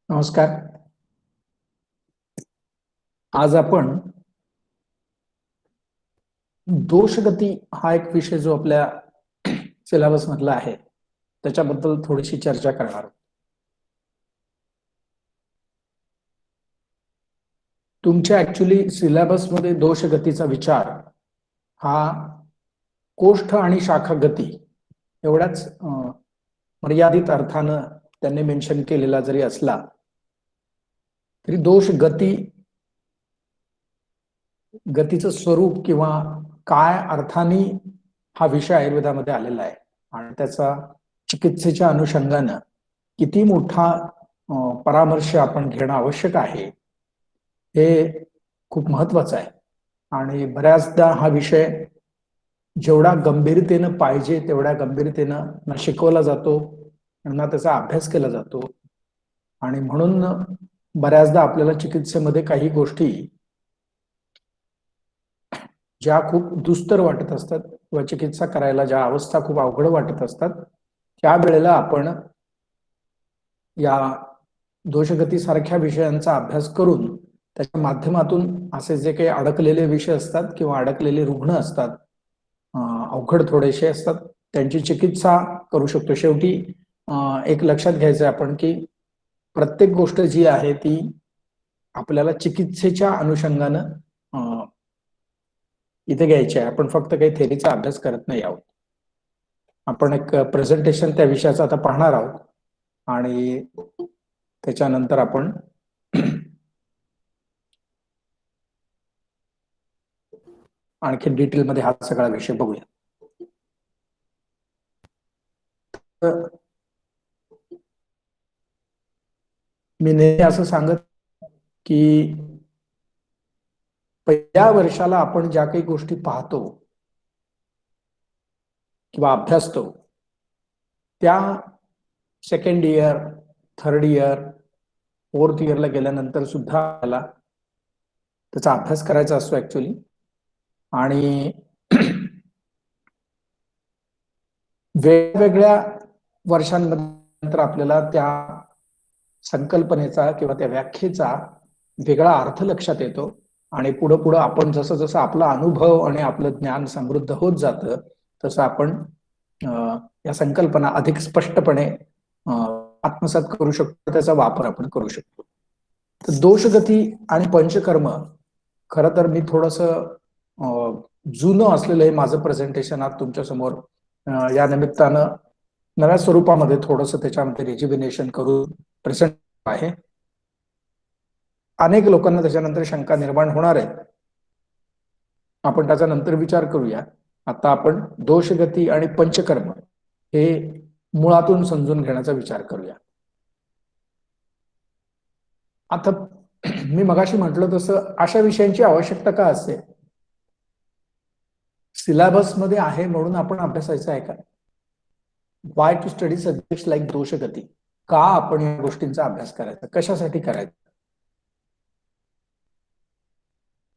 नमस्कार. आज आपण दोषगती हा एक विषय जो आपल्या सिलेबस मधला आहे त्याच्याबद्दल थोडीशी चर्चा करणार आहोत. तुमच्या ऍक्च्युली सिलेबस मध्ये दोषगतीचा विचार हा कोष्ठ आणि शाखा गती एवढ्याच मर्यादित अर्थानं त्यांनी मेन्शन केलेला जरी असला तरी दोष गतीचं स्वरूप किंवा काय अर्थाने हा विषय आयुर्वेदामध्ये आलेला आहे आणि त्याचा चिकित्सेच्या अनुषंगानं किती मोठा परामर्श आपण घेणं आवश्यक आहे हे खूप महत्वाचं आहे. आणि बऱ्याचदा हा विषय जेवढा गंभीरतेनं पाहिजे तेवढ्या गंभीरतेनं ना शिकवला जातो ना त्याचा अभ्यास केला जातो. आणि म्हणून बऱ्याचदा आपल्याला चिकित्सेमध्ये काही गोष्टी ज्या खूप दुस्तर वाटत असतात किंवा चिकित्सा करायला ज्या अवस्था खूप अवघड वाटत असतात त्यावेळेला आपण या दोषगती सारख्या विषयांचा अभ्यास करून त्याच्या माध्यमातून असे जे काही अडकलेले विषय असतात किंवा अडकलेले रुग्ण असतात, अवघड थोडेसे असतात, त्यांची चिकित्सा करू शकतो. शेवटी एक लक्षात घ्यायचं आपण की प्रत्येक गोष्ट जी आहे ती आपल्याला चिकित्सेच्या अनुषंगानं इथे घ्यायची आहे. आपण फक्त काही थेरीचा अभ्यास करत नाही आहोत. आपण एक प्रेझेंटेशन त्या विषयाचं आता पाहणार आहोत आणि त्याच्यानंतर आपण आणखी डिटेलमध्ये हा सगळा विषय बघूया. मी नेहमी असं सांगत की पहिल्या वर्षाला आपण ज्या काही गोष्टी पाहतो किंवा अभ्यासतो त्या second year, third year, fourth इयरला गेल्यानंतर सुद्धा आपल्याला त्याचा अभ्यास करायचा असतो ऍक्च्युली. आणि वेगवेगळ्या वर्षांमध्ये आपल्याला त्या संकल्पनेचा किंवा त्या व्याख्येचा वेगळा अर्थ लक्षात येतो आणि पुढं पुढं आपण जसं जसं आपला अनुभव आणि आपलं ज्ञान समृद्ध होत जातं तसं आपण या संकल्पना अधिक स्पष्टपणे आत्मसात करू शकतो, त्याचा वापर आपण करू शकतो. तर दोषगती आणि पंचकर्म खरं तर मी थोडस जुनं असलेलं हे माझं प्रेझेंटेशन आज तुमच्या समोर या निमित्तानं नव्या स्वरूपामध्ये थोडस त्याच्यामध्ये रिज्युविनेशन करून प्रेझेंट आहे. अनेक लोकांना त्याच्यानंतर शंका निर्माण होणार आहे, आपण त्याचा नंतर विचार करूया. आता आपण दोषगती आणि पंचकर्म हे मुळातून समजून घेण्याचा विचार करूया. आता मी मगाशी म्हटलं तसं अशा विषयांची आवश्यकता का असते? सिलेबस मध्ये आहे म्हणून आपण अभ्यासायचं आहे का? Why to study subjects like दोषगती? का आपण या गोष्टींचा अभ्यास करायचा, कशासाठी करायचा?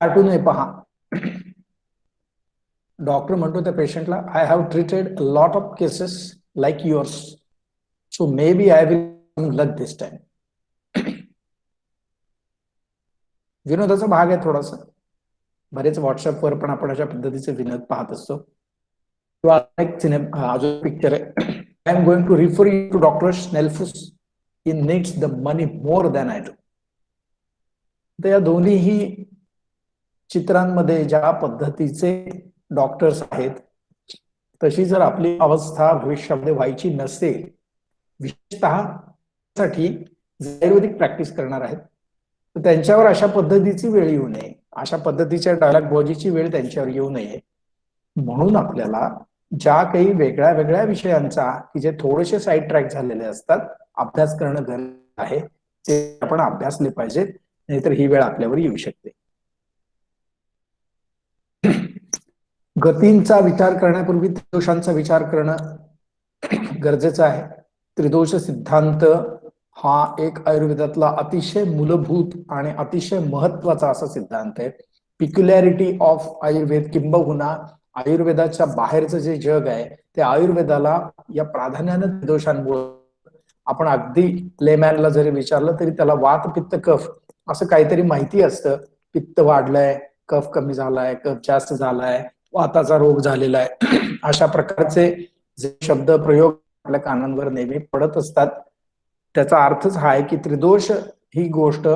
कार्टून आहे पहा. डॉक्टर म्हणतो त्या पेशंटला, I have treated a lot of cases like yours, so maybe I will luck this time. विनोदाचा भाग आहे थोडासा. बरेच व्हॉट्सअपवर पण आपण अशा पद्धतीचे विनोद पाहत असतो. किंवा एक सिनेमा अजून पिक्चर आहे, I am going to refer you to doctor Snelfus, he needs the money more than I do. तर या दोन्हीही चित्रांमध्ये ज्या पद्धतीचे डॉक्टर्स आहेत तशी जर आपली अवस्था भविष्यामध्ये व्हायची नसेल, विशेषतः साठी आयुर्वेदिक प्रॅक्टिस करणार आहेत, तर त्यांच्यावर अशा पद्धतीची वेळ येऊ नये, अशा पद्धतीच्या डायलॉगबाजीची वेळ त्यांच्यावर येऊ नये म्हणून आपल्याला ज्या काही वेगळ्या वेगळ्या विषयांचा की जे थोडेसे साईड ट्रॅक झालेले असतात अभ्यास करणं गरजेचं आहे, ते आपण अभ्यासले पाहिजेत, नाहीतर ही वेळ आपल्यावर येऊ शकते. गतींचा विचार करण्यापूर्वी त्रिदोषांचा विचार करणं गरजेचं आहे. त्रिदोष सिद्धांत हा एक आयुर्वेदातला अतिशय मूलभूत आणि अतिशय महत्वाचा असा सिद्धांत आहे. पिक्युलॅरिटी ऑफ आयुर्वेद, किंबहुना आयुर्वेदाच्या बाहेरचं जे जग आहे ते आयुर्वेदाला या प्राधान्यानं त्रिदोषांमुळे आपण अगदी लेमॅनला जरी विचारलं तरी त्याला वात पित्त कफ असं काहीतरी माहिती असतं. पित्त वाढलंय, कफ कमी झालाय, कफ जास्त झालाय, वाताचा रोग झालेला आहे. अशा प्रकारचे जे शब्द प्रयोग आपल्या कानांवर नेहमी पडत असतात, त्याचा अर्थच हा आहे की त्रिदोष ही गोष्ट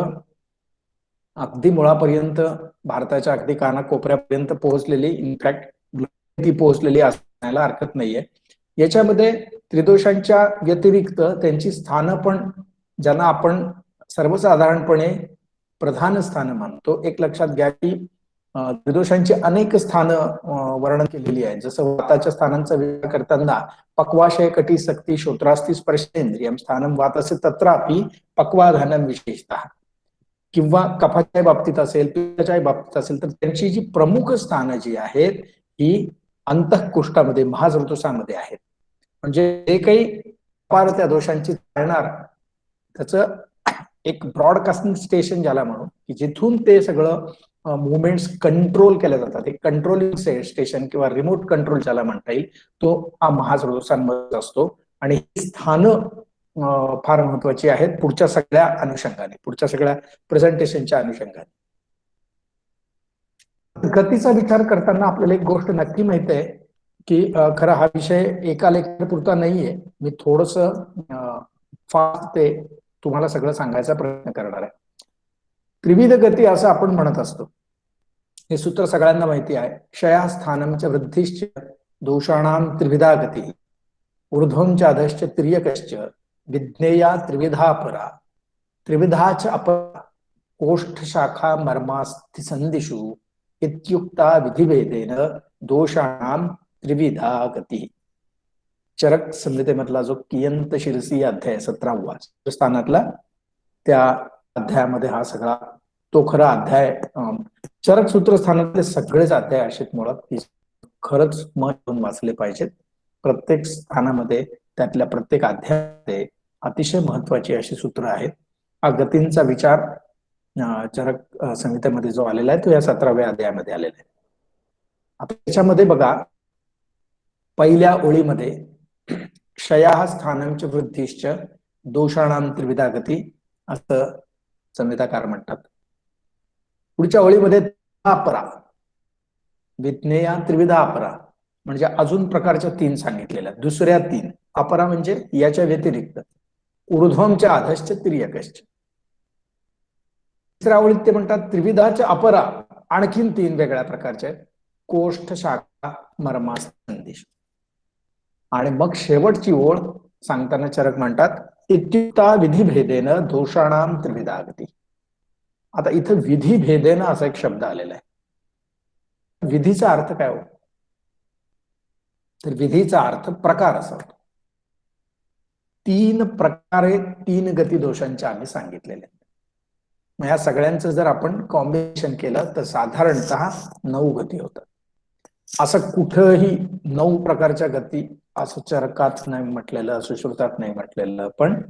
अगदी मुळापर्यंत भारताच्या अगदी कानाकोपऱ्यापर्यंत पोहोचलेली, इनफॅक्ट ती पोहोचलेली असण्याला हरकत नाहीये. याच्यामध्ये त्रिदोषांच्या व्यतिरिक्त त्यांची स्थानं पण, ज्यांना आपण सर्वसाधारणपणे प्रधान स्थान मानतो, एक लक्षात घ्या की त्रिदोषांची अनेक स्थानं वर्णन केलेली आहे. जसं वाताच्या स्थानांचा विचार करताना पक्वाशय कटी सक्ती श्रोत्रास्ती स्पर्शेंद्रियम स्थानम वातस्य तत्रापि पक्वाधानम विशेषतः, किंवा कफाच्या बाबतीत असेल, पित्ताच्या बाबतीत असेल, तर त्यांची जी प्रमुख स्थानं जी आहेत ही अंतःकुष्ठामध्ये, महाजृतुसामध्ये आहेत. म्हणजे जे काही अपार त्या दोषांची चालणार, त्याचं एक ब्रॉडकास्टिंग स्टेशन ज्याला म्हणू, की जिथून ते सगळं मुवमेंट्स कंट्रोल केल्या जातात, एक कंट्रोलिंग स्टेशन किंवा रिमोट कंट्रोल ज्याला म्हणता येईल, तो हा महाजृतुसांमध्ये असतो. आणि ही स्थानं फार महत्वाची आहेत पुढच्या सगळ्या अनुषंगाने, पुढच्या सगळ्या प्रेझेंटेशनच्या अनुषंगाने. गतीचा विचार करताना आपल्याला एक गोष्ट नक्की माहिती आहे की खरं हा विषय एका लेक्चर पुरता नाहीये. मी थोडस फास्ट ते तुम्हाला सगळं सांगायचा प्रयत्न करणार आहे. त्रिविध गती असं आपण म्हणत असतो. हे सूत्र सगळ्यांना माहिती आहे. क्षया स्थानमच वृद्धिश्च दोषाणाम त्रिविधा गती ऊर्ध्वं च अधश्च त्रियकश्च विज्ञेया त्रिविधा परा त्रिविधाच अपरा कोष्ठ शाखा मर्मास्थि संदिषु इत्युक्ता विधिभेदेन दोषाणाम त्रिविधा गती. चरक संहितेमधला जो कियंत शिरसी अध्याय 17वा स्थानातला, त्या अध्यायामध्ये हा सगळा तो खरा अध्याय. चरक सूत्रस्थानातले सगळेच अध्याय असे मुळात की खरंच मन वाचले पाहिजेत. प्रत्येक स्थानामध्ये, त्यातल्या प्रत्येक अध्यायामध्ये अतिशय महत्वाची अशी सूत्र आहेत. हा गतींचा विचार चरक संहितेमध्ये जो आलेला आहे तो या 17व्या अध्यायामध्ये आलेला आहे. आता त्याच्यामध्ये बघा, पहिल्या ओळीमध्ये क्षया स्थानंच वृद्धिश्च दोषाणाम त्रिविधा गती असं संहिताकार म्हणतात. पुढच्या ओळीमध्ये अपरा विज्ञेया त्रिविधा अपरा म्हणजे अजून प्रकारच्या 3 सांगितलेल्या, दुसऱ्या 3 अपरा म्हणजे याच्या व्यतिरिक्त, ऊर्ध्वंच्या अधश्च त्रियकश्च. तिसऱ्या ओळीत ते म्हणतात त्रिविधाच्या अपरा आणखीन 3 वेगळ्या प्रकारच्या आहेत, कोष्ठ शाखा मर्मास्थि. आणि मग शेवटची ओळ सांगताना चरक म्हणतात इत्युक्ता विधिभेदेन दोषाणाम त्रिविधा गती. आता इथं विधिभेदेन असा एक शब्द आलेला आहे. विधीचा अर्थ काय हो? तर विधीचा अर्थ प्रकार असा होतो. 3 प्रकारे 3 गती दोषांचे आम्ही सांगितलेले. मग या सगळ्यांचं जर आपण कॉम्बिनेशन केलं तर साधारणतः 9 गती होतात. असं कुठंही 9 प्रकारच्या गती असं चरकात नाही म्हटलेलं, सुश्रुतात नाही म्हटलेलं. पण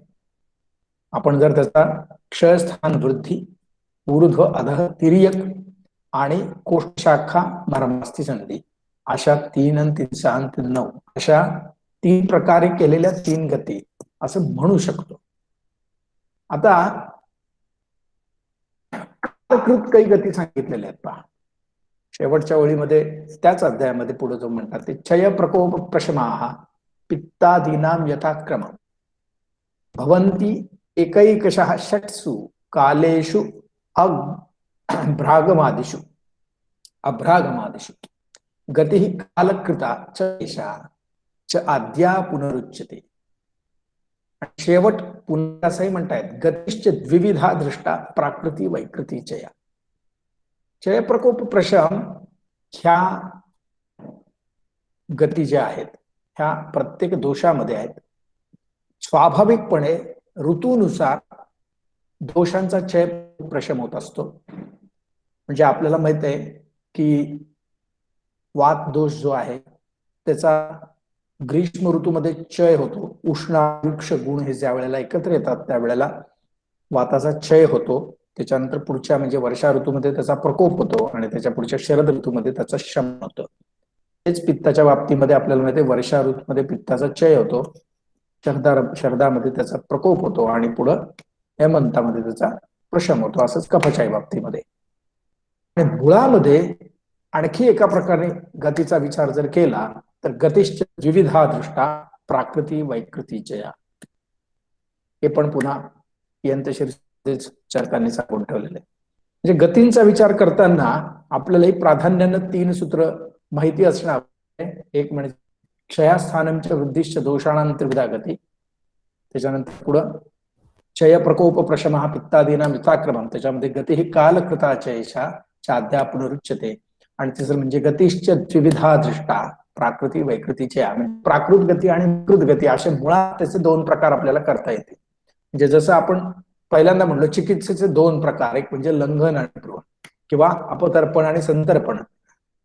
आपण जर त्याचा क्षयस्थान वृद्धी, ऊर्ध्व अधः तिर्यक आणि कोष्ठशाखा मर्मास्थि संधी अशा 3 आणि 3 6 आणि 9 अशा 3 प्रकारे केलेल्या 3 गती असं म्हणू शकतो. आता काही गती सांगितलेल्या आहेत पहा शेवटच्या ओळीमध्ये, त्याच अध्यायामध्ये पुढे जो म्हणतात ते क्षय प्रकोप प्रशमाः पित्तादीनां यथाक्रम भवन्ति एकैकशः षट्सु कालेषु अभ्रागमादिषु गतिः कालकृता च एषा च आद्या पुनरुच्यते. शेवट पुन्हा असंही म्हणतायत गतिश्च द्विविधा दृष्टा प्राकृती वैकृती चया. क्षय प्रकोप प्रशम ह्या गती ज्या आहेत ह्या प्रत्येक दोषामध्ये आहेत. स्वाभाविकपणे ऋतूनुसार दोषांचा क्षय प्रशम होत असतो. म्हणजे आपल्याला माहित आहे की वात दोष जो आहे त्याचा ग्रीष्म ऋतूमध्ये क्षय होतो. उष्णायुक्ष गुण हे ज्या वेळेला एकत्र येतात त्यावेळेला वाताचा क्षय होतो. त्याच्यानंतर पुढच्या म्हणजे वर्षा ऋतूमध्ये त्याचा प्रकोप होतो आणि त्याच्या पुढच्या शरद ऋतूमध्ये त्याचा शमन होतो. तेच पित्ताच्या बाबतीमध्ये आपल्याला माहिती आहे वर्षा ऋतूमध्ये पित्ताचा क्षय होतो, शरदामध्ये त्याचा प्रकोप होतो आणि पुढं हेमंतामध्ये त्याचा प्रशम होतो. असंच कफाच्या बाबतीमध्ये. आणि मुळामध्ये आणखी एका प्रकारे गतीचा विचार जर केला तर गतिश्च द्विविधा दृष्टा प्राकृती वैकृतीच्या, हे पण पुन्हा यंतशीरच चरकांनी सांगून ठेवलेले. म्हणजे गतींचा विचार करताना आपल्यालाही प्राधान्यानं 3 सूत्र माहिती असणार. एक म्हणजे क्षयास्थानंच्या वृद्धिश्च दोषाणां त्रिविधा गती, त्याच्यानंतर पुढं क्षय प्रकोप प्रशमः पित्तादीना मित्राक्रमम, त्याच्यामध्ये गती ही कालकृताचयशा चाद्या पुनरुच्यते. आणि तिसरं म्हणजे गतिश्च द्विविधा दृष्टा प्राकृती वैकृतीच्या, प्राकृत गती आणि विकृत गती असे मुळात त्याचे 2 प्रकार आपल्याला करता येते. म्हणजे जसं आपण पहिल्यांदा म्हणलो चिकित्सेचे 2 प्रकार, एक म्हणजे लंघन आणि ध्रुव किंवा अपतर्पण आणि संतर्पण.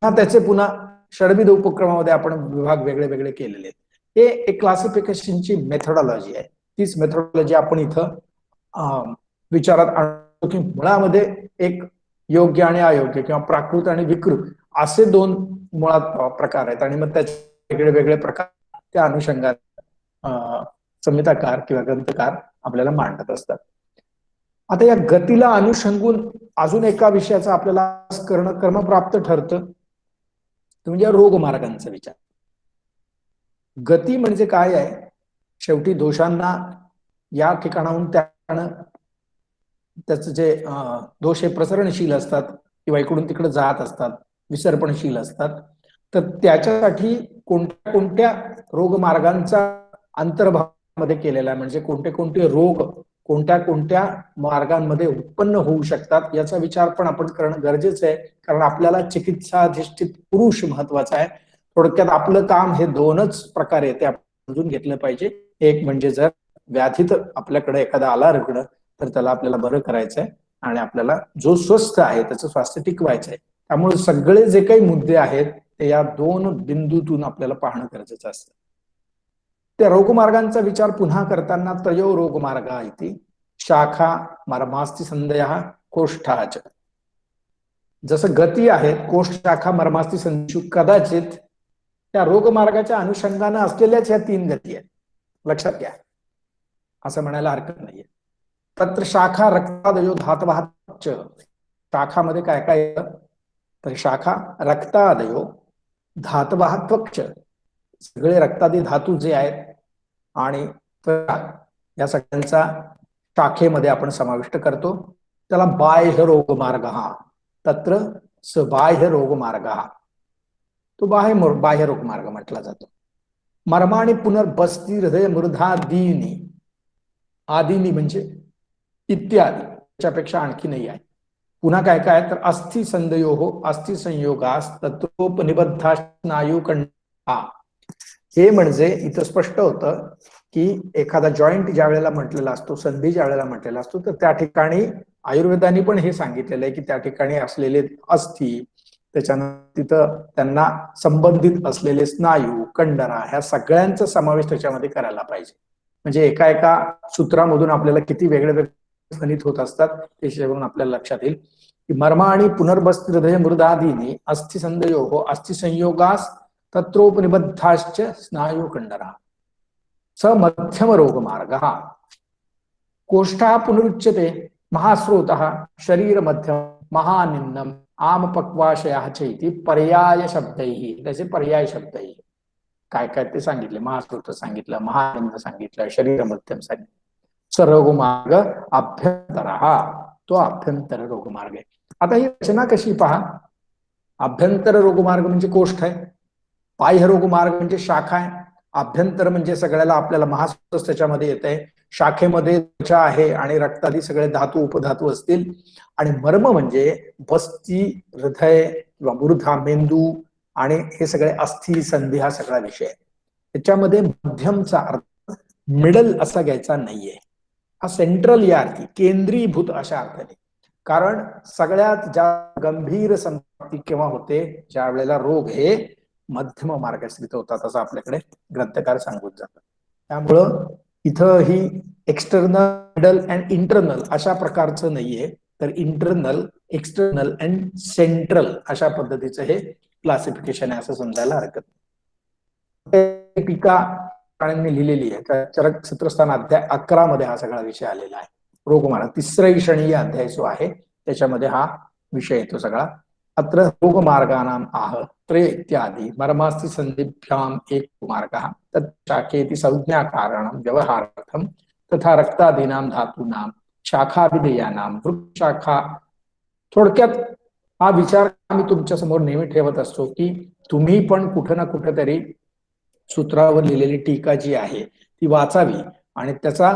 त्याचे पुन्हा षडविध उपक्रमामध्ये आपण विभाग वेगळे वेगळे केलेले आहेत. हे एक क्लासिफिकेशनची मेथोडॉलॉजी आहे. तीच मेथोडॉलॉजी आपण इथं विचारात आणतो की मुळामध्ये एक योग्य आणि अयोग्य किंवा प्राकृत आणि विकृत असे 2 मुळात प्रकार आहेत आणि मग त्याचे वेगळे वेगळे प्रकार त्या अनुषंगाने संहिताकार किंवा ग्रंथकार आपल्याला मांडत असतात. आता या गतीला अनुषंगून अजून एका विषयाचा आपल्याला करणं कर्मप्राप्त ठरतं, म्हणजे रोगमार्गांचा विचार. गती म्हणजे काय आहे? शेवटी दोषांना या ठिकाणाहून त्याचं जे दोष हे प्रसरणशील असतात किंवा इकडून तिकडे जात असतात, विसर्पणशील असतात. तर त्याच्यासाठी कोणत्या कोणत्या रोगमार्गांचा अंतर्भावामध्ये केलेला आहे, म्हणजे कोणते कोणते रोग कोणत्या कोणत्या मार्गांमध्ये उत्पन्न होऊ शकतात याचा विचार पण आपण करणं गरजेचं आहे. कारण आपल्याला चिकित्साधिष्ठित पुरुष महत्वाचा आहे. थोडक्यात आपलं काम हे 2च प्रकारे ते आपण समजून घेतलं पाहिजे. एक म्हणजे जर व्याधीत आपल्याकडे एखादा आला रुग्ण तर त्याला आपल्याला बरं करायचंय आणि आपल्याला जो स्वस्थ आहे त्याचं स्वास्थ्य टिकवायचंय. त्यामुळे सगळे जे काही मुद्दे आहेत ते या 2 बिंदूतून आपल्याला पाहणं गरजेचं असतं. त्या रोगमार्गांचा विचार पुन्हा करताना त्रयो रोगमार्गा इति शाखा मर्मास्ति संदयः कोष्ठाच. जसं गती आहे कोष्ठ शाखा मर्मास्ति संदेशु, कदाचित त्या रोगमार्गाच्या अनुषंगाने असलेल्याच या 3 गती आहेत, लक्षात घ्या, असं म्हणायला हरकत नाहीये. तत्र शाखा रक्तादयो धातवः, शाखामध्ये काय काय येतं तर शाखा रक्तादयो धातवः त्वक्च, सगळे रक्तादी धातू जे आहेत आणि या सगळ्यांचा शाखेमध्ये आपण समाविष्ट करतो. त्याला बाह्य रोगमार्ग, तत्र बाह्य रोगमार्ग, तो बाह्य रोगमार्ग म्हटला जातो. मर्माणी पुनर्बस्ती हृदय मृधादीनी, आदिनी म्हणजे इत्यादी, त्याच्यापेक्षा आणखी नाही आहे. पुन्हा काय काय तर अस्थि संदयो अस्थि संयोगास तत्रोपनिबद्धा स्नायुकंडा. हे म्हणजे इथं स्पष्ट होतं की एखादा जॉईंट ज्या वेळेला म्हटलेला असतो, संधी ज्या वेळेला म्हटलेला असतो, तर त्या ठिकाणी आयुर्वेदाने पण हे सांगितलेलं आहे की त्या ठिकाणी असलेले अस्थि, त्याच्यानंतर तिथं त्यांना संबंधित असलेले स्नायू कंडरा ह्या सगळ्यांचा समावेश त्याच्यामध्ये करायला पाहिजे. म्हणजे एका एका सूत्रामधून आपल्याला किती वेगळे वेगळे ध्वनित होत असतात ते शेवरून आपल्याला लक्षात येईल की मर्मा आणि पुनर्बस्ती हृदय मृदादीनी अस्थि संदयो अस्थि संयोगास तत्रोपनिबद्धाश्च स्नायुकंडरा स मध्यम रोगमार्ग. कोष्ठा पुनरुच्यते महास्रोतः शरीर मध्यम महानिम्नम आम पक्वाशया चैती पर्याय शब्दैः, त्याचे पर्याय शब्दैः काय काय ते सांगितले. महास्रोत सांगितलं, महानिम्न सांगितलं, शरीर मध्यम सांगितलं. स रोगमार्ग अभ्यंतर, तो अभ्यंतर रोगमार्ग आहे. आता ही रचना कशी पहा. अभ्यंतर रोगमार्ग म्हणजे कोष्ठ आहे, बाह्य रोगमार्ग म्हणजे शाखा आहे, अभ्यंतर म्हणजे सगळ्याला आपल्याला महास्रोत त्याच्यामध्ये येत आहे, शाखेमध्ये त्वचा आहे आणि रक्तादी सगळे धातू उपधातू असतील, आणि मर्म म्हणजे बस्ती हृदय किंवा मूर्धा मेंदू आणि हे सगळे अस्थि संधी हा सगळा विषय आहे. त्याच्यामध्ये मध्यमचा अर्थ मिडल असा घ्यायचा नाहीये, हा सेंट्रल या अर्थी केंद्रीभूत अशा अर्थाने. कारण सगळ्यात ज्या गंभीर संपत्ती केव्हा होते, ज्या वेळेला रोग हे मध्यम मार्गस्थित होतात असं आपल्याकडे ग्रंथकार सांगून जातात. त्यामुळं इथं ही एक्सटर्नल मिडल अँड इंटरनल अशा प्रकारचं नाहीये, तर इंटरनल एक्सटर्नल अँड सेंट्रल अशा पद्धतीचं हे क्लासिफिकेशन आहे असं समजायला हरकत नाही. टीका प्राण्यांनी लिहिलेली आहे. त्या चरक सूत्रस्थान अध्याय 11 मध्ये हा सगळा विषय आलेला आहे. रोगमार्ग तिसरा ईशानीय अध्याय जो आहे त्याच्यामध्ये हा विषय येतो सगळा. अत्र रोगमार्गानाम आह त्रय इत्यादि मर्मास्ति संधिभ्याम एक मार्गः तत्शाखेति संज्ञा कारणं व्यवहारार्थम तथा रक्तादीनाम धातूनाम शाखाभिधेयानाम वृक्षशाखा. थोडक्यात हा विचार आम्ही तुमच्या समोर नेहमी ठेवत असतो की तुम्ही पण कुठं ना कुठं तरी सूत्रावर लिहिलेली टीका जी आहे ती वाचावी आणि त्याचा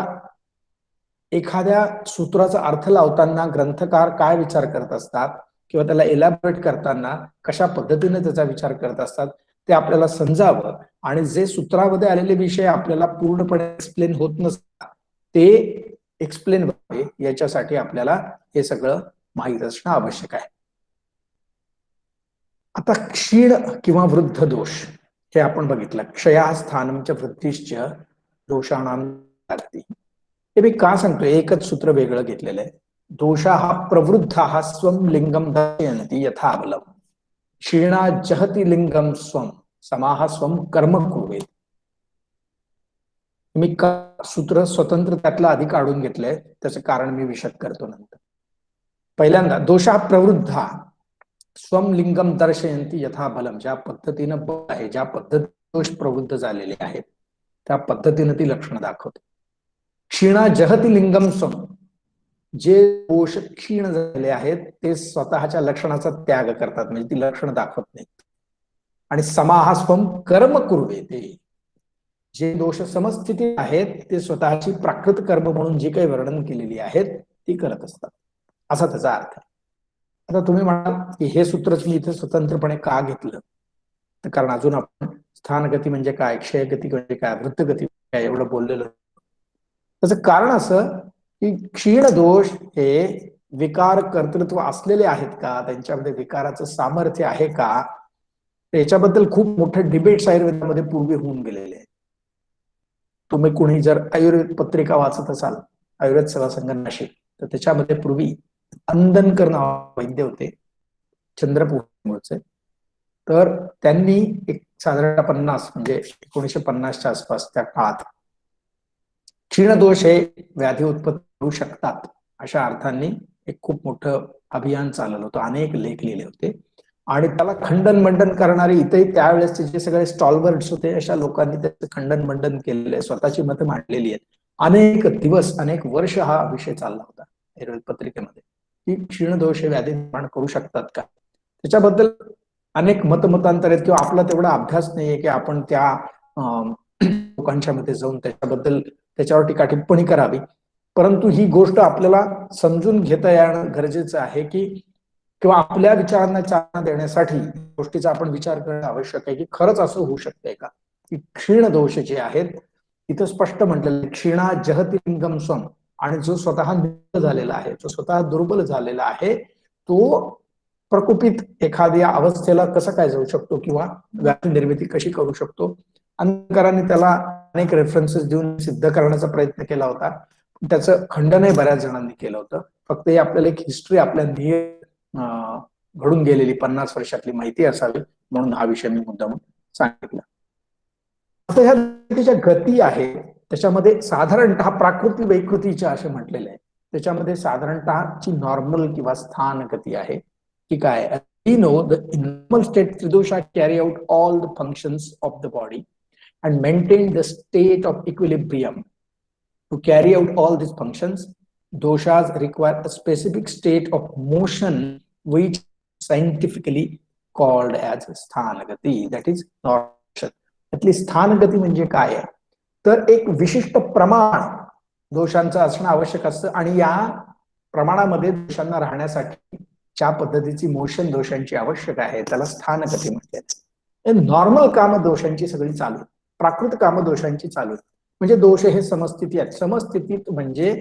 एखाद्या सूत्राचा अर्थ लावताना ग्रंथकार काय विचार करत असतात किंवा त्याला एलॅबोरेट करताना कशा पद्धतीने त्याचा विचार करत असतात ते आपल्याला समजावं आणि जे सूत्रामध्ये आलेले विषय आपल्याला पूर्णपणे एक्सप्लेन होत नसतात ते एक्सप्लेन व्हावे याच्यासाठी आपल्याला हे सगळं माहीत असणं आवश्यक आहे. आता क्षीण किंवा वृद्ध दोष हे आपण बघितलं. क्षया स्थानमच्या वृत्तीश्च दोषाणाम. हे मी का सांगतोय, एकच सूत्र वेगळं घेतलेलं आहे. दोषा हा प्रवृद्धा स्वम लिंगम दर्शयन्ति यथाबलम क्षीणा जहति लिंगम स्वम समाह स्वम कर्म कुर्वेत. मी का सूत्र स्वतंत्र त्यातलं आधी काढून घेतलंय, त्याचं कारण मी विशद करतो नंतर. पहिल्यांदा दोषा प्रवृद्धा स्वम लिंगम दर्शयन्ति यथाबलम. ज्या पद्धतीनं बल आहे, ज्या पद्धतीने दोष प्रवृद्ध झालेले आहेत त्या पद्धतीने ती लक्षणं दाखवते. क्षीणा जहति लिंगम स्वम. जे दोष क्षीण झालेले आहेत ते स्वतःच्या लक्षणाचा त्याग करतात, म्हणजे ती लक्षणं दाखवत नाहीत. आणि समाह स्वम कर्म कुर्वेते. जे दोष समस्थिती आहेत ते स्वतःची प्राकृत कर्म म्हणून जी काही वर्णन केलेली आहेत ती करत असतात, असा त्याचा अर्थ आहे. आता तुम्ही म्हणाल की हे सूत्रच मी इथे स्वतंत्रपणे का घेतलं, तर कारण अजून आपण स्थानगती म्हणजे काय, क्षयगती म्हणजे काय, वृत्तगती काय एवढं बोललेलं. त्याचं कारण असं की क्षीण दोष हे विकार कर्तृत्व असलेले आहेत का, त्यांच्यामध्ये विकाराचं सामर्थ्य आहे का, याच्याबद्दल खूप मोठे डिबेट्स आयुर्वेदामध्ये पूर्वी होऊन गेलेले आहेत. तुम्ही कुणी जर आयुर्वेद पत्रिका वाचत असाल, आयुर्वेद सेवा संघ नाशिक, तर त्याच्यामध्ये पूर्वी अंदनकर नावाचे वैद्य होते, चंद्रपूरचे. तर त्यांनी एक साधारण 50 म्हणजे 1950च्या आसपास त्या काळात क्षीण दोष हे व्याधी उत्पत्ती करू शकतात अशा अर्थांनी एक खूप मोठं अभियान चालवलं होतं, अनेक लेख लिहिले होते. आणि त्याला खंडन मंडन करणारे इथे त्यावेळेसचे जे सगळे स्टॉलवर्ड्स होते अशा लोकांनी त्याचं खंडन मंडन केलेलं आहे, स्वतःची मतं मांडलेली आहेत. अनेक दिवस अनेक वर्ष हा विषय चालला होता आयुर्वेद पत्रिकेमध्ये की क्षीण दोष हे व्याधी निर्माण करू शकतात का. त्याच्याबद्दल अनेक मतमतांतर आहेत किंवा आपला तेवढा अभ्यास नाहीये की आपण त्या लोकांच्या मध्ये जाऊन त्याच्यावर टीका टिप्पणी करावी. परंतु ही गोष्ट आपल्याला समजून घेता येणं गरजेचं आहे की किंवा आपल्या विचारांना चालना देण्यासाठी गोष्टीचा आपण विचार करणं आवश्यक आहे की खरंच असं होऊ शकतंय का की क्षीण दोष जे आहेत इथं स्पष्ट म्हटलेलं क्षीणा जहति लिंगम स्वम. आणि जो स्वतः दुर्बल झालेला आहे, जो स्वतः दुर्बल झालेला आहे तो प्रकोपित एखाद्या अवस्थेला कसं काय जाऊ शकतो किंवा व्याधी निर्मिती कशी करू शकतो. अंधकाराने त्याला अनेक रेफरन्सेस देऊन सिद्ध करण्याचा प्रयत्न केला होता, त्याचं खंडनही बऱ्याच जणांनी केलं होतं. फक्त हे आपल्याला एक हिस्ट्री आपल्या घडून गेलेली 50 वर्षातली माहिती असावी म्हणून हा विषय मी मुद्दाम सांगितला. आता ह्या गती आहे त्याच्यामध्ये साधारणतः प्राकृती वैकृतीच्या असे म्हटलेले आहे. त्याच्यामध्ये साधारणतः ची नॉर्मल किंवा स्थान गती आहे की काय. We know the in normal state Tridosha carry out all the functions of the body and maintain the state of equilibrium. To carry out all these functions, doshas require a specific state of motion which scientifically called as sthanagati, that is normal. त्यातली स्थानगती म्हणजे काय आहे तर एक विशिष्ट प्रमाण दोषांचं असणं आवश्यक असतं आणि या प्रमाणामध्ये दोषांना राहण्यासाठी ज्या पद्धतीची मोशन दोषांची आवश्यक आहे त्याला स्थानगती म्हणतात. नॉर्मल काम दोषांची सगळी चालू, प्राकृत काम दोषांची चालू, म्हणजे दोष हे समस्थिती आहेत. समस्थितीत म्हणजे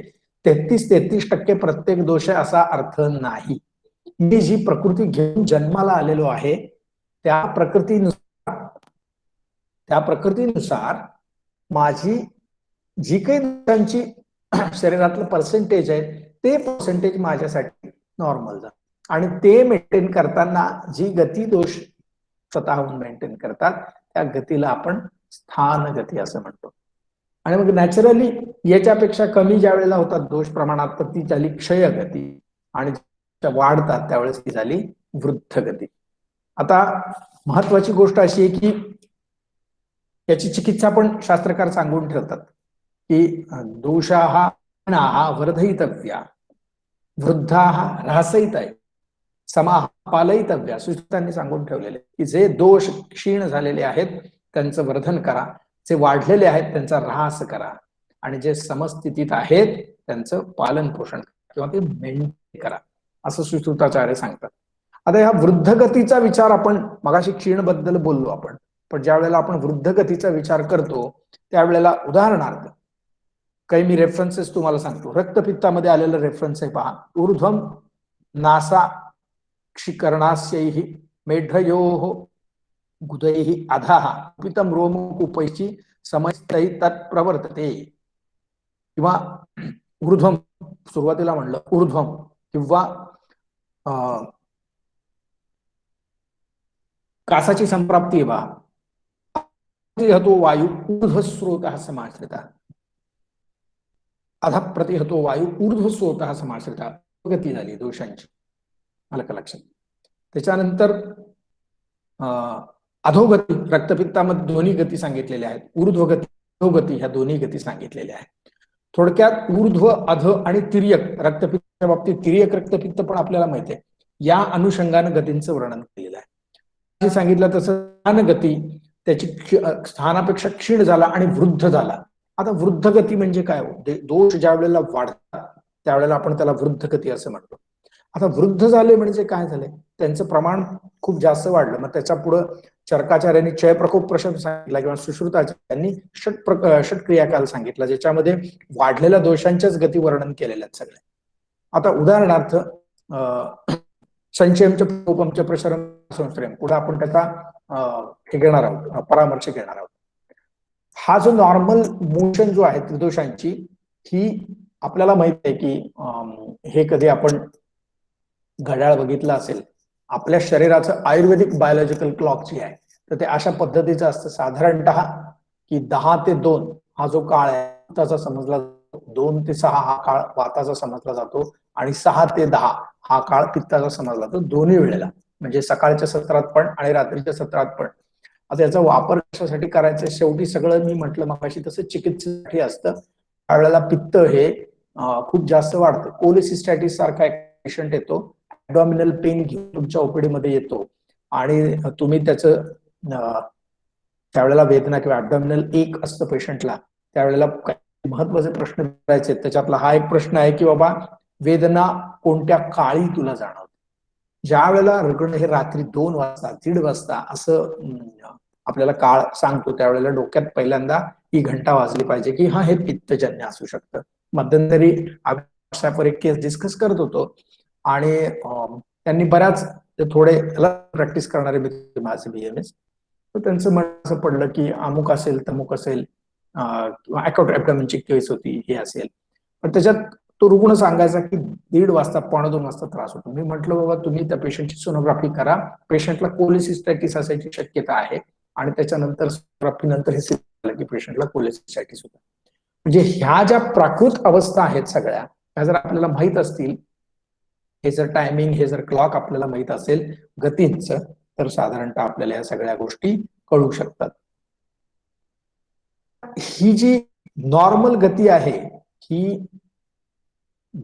33% प्रत्येक दोष असा अर्थ नाही. मी जी प्रकृती घेऊन जन्माला आलेलो आहे त्या प्रकृतीनुसार माझी जी काही दोषांची शरीरातलं पर्सेंटेज आहे ते पर्सेंटेज माझ्यासाठी नॉर्मल झालं. आणि ते मेंटेन करताना जी गती दोष स्वतःहून मेंटेन करतात त्या गतीला आपण स्थान गती असं म्हणतो. आणि मग नॅचरली याच्यापेक्षा कमी ज्या वेळेला होतात दोष प्रमाणात तर ती झाली क्षय गती, आणि वाढतात त्यावेळेस ती झाली वृद्ध गती. आता महत्वाची गोष्ट अशी आहे की याची चिकित्सा पण शास्त्रकार सांगून ठेवतात की दोषाः वर्धयितव्या, वृद्धाः ऱ्हासयितव्या, समाः पालयितव्या. सुश्रुतांनी सांगून ठेवलेले की जे दोष क्षीण झालेले आहेत त्यांचं वर्धन करा, जे वाढलेले आहेत त्यांचा ऱ्हास करा, आणि जे समस्थितीत आहेत त्यांचं पालन पोषण किंवा ते मेंटेन करा, असं सुश्रुताचार्य सांगतात. आता ह्या वृद्ध गतीचा विचार आपण मगाशी क्षीण बद्दल बोललो आपण, पण ज्या वेळेला आपण वृद्ध गतीचा विचार करतो त्यावेळेला उदाहरणार्थ काही मी रेफरन्सेस तुम्हाला सांगतो. रक्तपित्तामध्ये आलेलं रेफरन्स आहे पहा. ऊर्ध्वम नासा क्षिकरणास्यैः मेढयोः गुदैः अधः पितम रोमकूपैः समस्तै तत्प्रवर्तते. किंवा ऊर्ध्वम, सुरुवातीला म्हणलं ऊर्ध्वम, किंवा कासाची संप्राप्ती आहे बा, प्रतिहतो वायू ऊर्ध्वस्रोत समाश्रिता, अध प्रतिहतो वायू ऊर्ध्वस्रोत समाश्रिता. गती झाली दोषांची, आलं का लक्षात. त्याच्यानंतर अधोगती, रक्तपित्तामध्ये दोन्ही गती सांगितलेल्या आहेत, ऊर्ध्वगती अधोगती ह्या दोन्ही गती सांगितलेल्या आहेत. थोडक्यात ऊर्ध्व, अध आणि तिर्यक रक्तपित्ताच्या बाबतीत तिर्यक रक्तपित्त पण आपल्याला माहिती आहे, या अनुषंगाने गतींचं वर्णन केलेलं आहे. सांगितलं तसं गती त्याची स्थानापेक्षा क्षीण झाला आणि वृद्ध झाला. आता वृद्ध गती म्हणजे काय? दोष ज्या वेळेला वाढतात त्यावेळेला आपण त्याला वृद्ध गती असं म्हणतो. आता वृद्ध झाले म्हणजे काय झाले? त्यांचं प्रमाण खूप जास्त वाढलं. मग त्याच्या पुढं चरकाचार्यांनी क्षय प्रकोप प्रशम सांगितला किंवा सुश्रुताचार्यांनी षट क्रियाकाल सांगितला, ज्याच्यामध्ये वाढलेल्या दोषांच्याच गती वर्णन केलेल्या आहेत सगळ्या. आता उदाहरणार्थ संचयमच्या प्रकोपमच्या प्रसारण संश्रयम, पुढे आपण त्याचा हे घेणार आहोत, परामर्श घेणार आहोत. हा जो नॉर्मल मोशन जो आहे त्रिदोषांची, ही आपल्याला माहित आहे की हे कधी आपण घड्याळ बघितलं असेल, आपल्या शरीराचं आयुर्वेदिक बायोलॉजिकल क्लॉक जी आहे तर ते अशा पद्धतीचं असतं साधारणतः की 10 ते 2 हा जो काळ आहे पित्ताचा समजला जातो, 2 ते 6 हा काळ वाताचा समजला जातो, आणि 6 ते 10 हा काळ पित्ताचा समजला जातो, दोन्ही वेळेला, म्हणजे सकाळच्या सत्रात पण आणि रात्रीच्या सत्रात पण. आता याचा वापर कशासाठी करायचा? शेवटी सगळं मी म्हटलं मगाशी तसं चिकित्सेसाठी असतं. त्यावेळेला पित्त हे खूप जास्त वाढतं. कोलेसिस्टॅटिस सारखा एक पेशंट येतो, ॲब्डॉमिनल पेन घेऊन तुमच्या ओपीडी मध्ये येतो, आणि तुम्ही त्याचं त्यावेळेला वेदना किंवा ॲब्डॉमिनल एक असतं पेशंटला, त्यावेळेला काही महत्वाचे प्रश्न विचारायचे. त्याच्यातला हा एक प्रश्न आहे की बाबा वेदना कोणत्या काळी तुला जाणवते? ज्या वेळेला रुग्ण हे रात्री 2 वाजता 1:30 वाजता असं आपल्याला काळ सांगतो, त्यावेळेला डोक्यात पहिल्यांदा ही घंटा वाजली पाहिजे की हा हे पित्तजन्य असू शकतं. मध्यंतरी व्हॉट्सअपवर एक केस डिस्कस करत होतो, आणि त्यांनी बऱ्याच थोडे प्रॅक्टिस करणारे मित्र माझे BMS, तर त्यांचं म्हणणं असं पडलं की अमुक असेल तमुक असेल, किंवा अकॉट ॲब्डॉमिनची केस होती, हे असेल. पण त्याच्यात तो रुग्ण सांगायचा की 1:30 वाजता 1:15 वाजता त्रास होतो. मी म्हटलं बाबा तुम्ही त्या पेशंटची सोनोग्राफी करा, पेशंटला कोलेसिस्टॅटिस असायची शक्यता आहे, आणि त्याच्यानंतर सोनोग्राफी नंतर हे सिद्ध झालं की पेशंटला कोलेसिस्टॅटिस होतं. म्हणजे ह्या ज्या प्राकृत अवस्था आहेत सगळ्या, ह्या जर आपल्याला माहित असतील, हे जर टायमिंग, हे जर क्लॉक आपल्याला माहित असेल गतींचं, तर साधारणतः आपल्याला या सगळ्या गोष्टी कळू शकतात. ही जी नॉर्मल गती आहे ही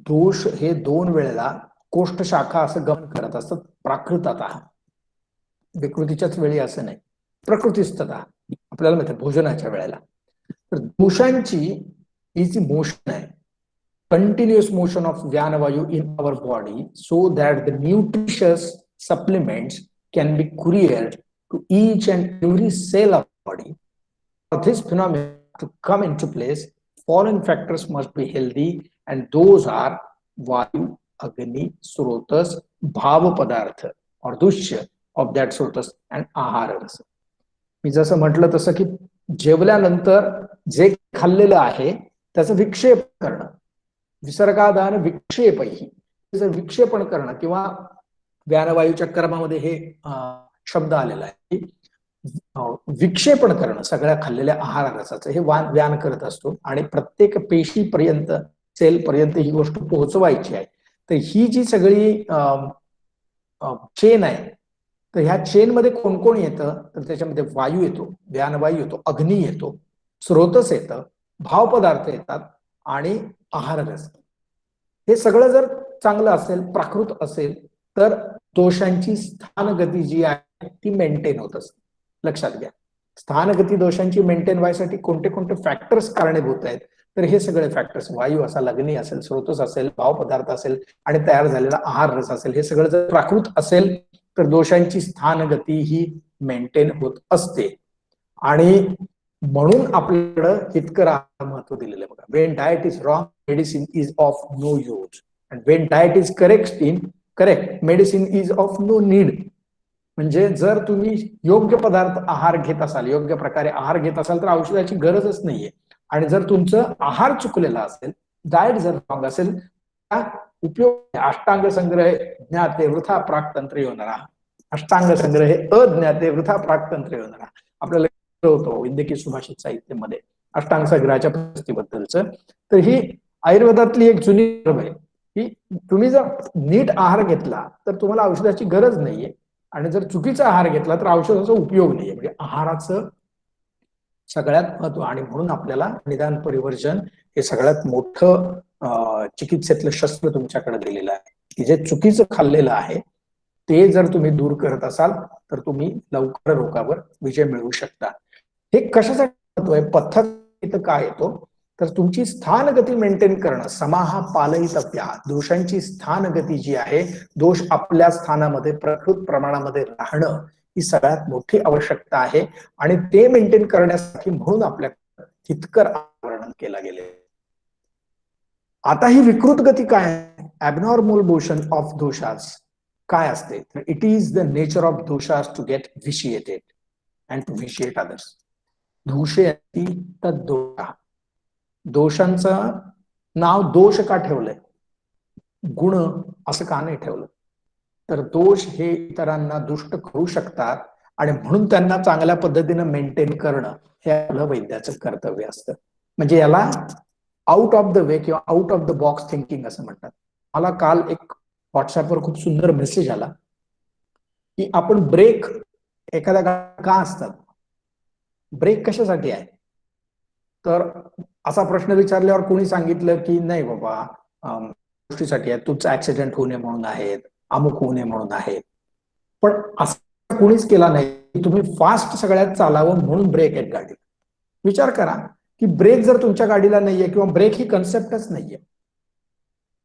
दोष हे 2 वेळेला कोष्ठ शाखा असं गमन करत असतात प्राकृततः, विकृतीच्याच वेळी असं नाही, प्रकृतीस्ततः आपल्याला माहिती भोजनाच्या वेळेला. तर दोषांची ही जी मोशन आहे, continuous motion of Vyanavayu in our body, so that the nutritious supplements can be couriered to each and every cell of the body. For this phenomenon to come into place, following factors must be healthy, and those are Vayu, Agni, Srotas, Bhava Padartha or Dushya of that Srotas, and Ahara Rasa. मी जसं म्हटलं तसं की जेवल्यानंतर जे खाल्लेलं आहे त्याचं विक्षेप करणं, विसर्गादान विक्षेपही, त्याचं विक्षेपण करणं, किंवा व्यानवायूच्या कर्मामध्ये हे शब्द आलेला आहे. विक्षेपण करणं सगळ्या खाल्लेल्या आहार रसाचं हे व्यान करत असतो आणि प्रत्येक पेशीपर्यंत सेल पर्यंत ही गोष्ट पोहोचवायची आहे. तर ही जी सगळी चेन आहे, तर ह्या चेन मध्ये कोण कोण येतं, तर त्याच्यामध्ये वायू येतो, व्यानवायू येतो, अग्नी येतो, स्रोतस येतं, भाव पदार्थ येतात आणि आहार रस. हे सगळं जर चांगलं असेल, प्राकृत असेल, तर दोषांची स्थानगती जी आहे ती मेंटेन होत असते. लक्षात घ्या, स्थानगती दोषांची मेंटेन व्हायसाठी कोणते कोणते फॅक्टर्स कारणीभूत आहेत, तर हे सगळे फॅक्टर्स वायू असेल, अग्नी असेल, स्रोतस असेल, भाव पदार्थ असेल आणि तयार झालेला आहार रस असेल, हे सगळं जर प्राकृत असेल तर दोषांची स्थानगती ही मेंटेन होत असते. आणि म्हणून आपल्याकडं इतकं महत्व दिलेलं आहे बघा. When diet is wrong, medicine is of no use, and when diet is correct, medicine is of no need. म्हणजे जर तुम्ही योग्य पदार्थ आहार घेत असाल, योग्य प्रकारे आहार घेत असाल, तर औषधाची गरजच नाहीये. आणि जर तुमचं आहार चुकलेला असेल, डाएट जर रॉंग असेल, उपयोग अष्टांग संग्रह ज्ञाते वृथा प्राकतंत्र होणारा, अष्टांग संग्रह अज्ञाते वृथा प्राकतंत्र होणारा आपल्याला होतो वैद्यकीय सुभाषित साहित्यामध्ये अष्टांग संग्रहाच्या प्रस्थितीबद्दलचं. तर ही आयुर्वेदातली एक जुनी आहे की तुम्ही जर नीट आहार घेतला तर तुम्हाला औषधाची गरज नाहीये, आणि जर चुकीचा आहार घेतला तर औषधाचा उपयोग नाहीये. म्हणजे आहाराचं सगळ्यात महत्व. आणि म्हणून आपल्याला निदान परिवर्जन हे सगळ्यात मोठं चिकित्सेतलं शस्त्र तुमच्याकडे दिलेलं आहे, की जे चुकीचं खाल्लेलं आहे ते जर तुम्ही दूर करत असाल तर तुम्ही लवकर रोगावर विजय मिळवू शकता. हे कशासाठी महत्व आहे, पद्धत काय येतो, तर तुमची स्थानगती मेंटेन करणं, समाहा पालयितव्या, दोषांची स्थानगती जी आहे, दोष आपल्या स्थानामध्ये प्रकृत प्रमाणामध्ये राहणं ही सगळ्यात मोठी आवश्यकता आहे. आणि ते मेंटेन करण्यासाठी म्हणून आपल्याकडे हितकर वर्णन केलं गेले. आता ही विकृत गती काय आहे, ऍबनॉर्मल मोशन ऑफ दोषास काय असते, तर it is the nature of दोषास to get vitiated and to vitiate others. दूषयती तद्दोषः. दोषांचं नाव दोष का ठेवलंय, गुण असं का नाही ठेवलं, तर दोष हे इतरांना दुष्ट करू शकतात आणि म्हणून त्यांना चांगल्या पद्धतीने मेंटेन करणं हे आपलं वैद्याचं कर्तव्य असतं. म्हणजे याला आउट ऑफ द वे किंवा out of the box thinking असं म्हणतात. मला काल एक व्हॉट्सअपवर खूप सुंदर मेसेज आला की आपण ब्रेक एखाद्या का असतात, ब्रेक कशासाठी आहे, तर असा प्रश्न विचारल्यावर कोणी सांगितलं की नाही बाबा गोष्टीसाठी आहे, तुमचा ऍक्सिडेंट होऊ नये म्हणून आहेत, अमुक होऊ नये म्हणून आहेत. पण असं कोणीच केला नाही की तुम्ही फास्ट सगळ्यात चालावं म्हणून ब्रेक आहेत गाडी. विचार करा की ब्रेक जर तुमच्या गाडीला नाहीये किंवा ब्रेक ही कन्सेप्टच नाहीये,